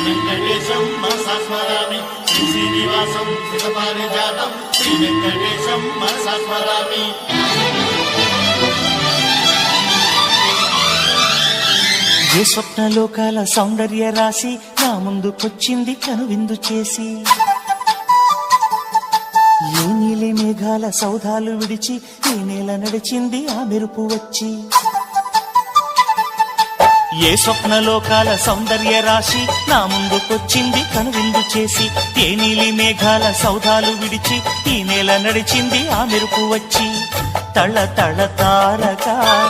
వెంకటేశం మనసా స్మరామి శ్రీ శ్రీనివాసం శ్రీపారిజాతం శ్రీ వెంకటేశం మనసా స్మరామి. ఏ స్వప్నలోకాల సౌందర్య రాశి నా ముందుకొచ్చింది కనువిందు చేసి, ఏ నీలి మేఘాల సౌధాలు విడిచి ఈ నేల నడిచింది ఆ మెరుపు వచ్చి. ఏ స్వప్నలోకాల సౌందర్య రాశి నా ముందుకొచ్చింది కనువిందు చేసి, ఏ నీలి మేఘాల సౌధాలు విడిచి ఈ నేల నడిచింది ఆ మెరుపు వచ్చి. తళ తళ తారకా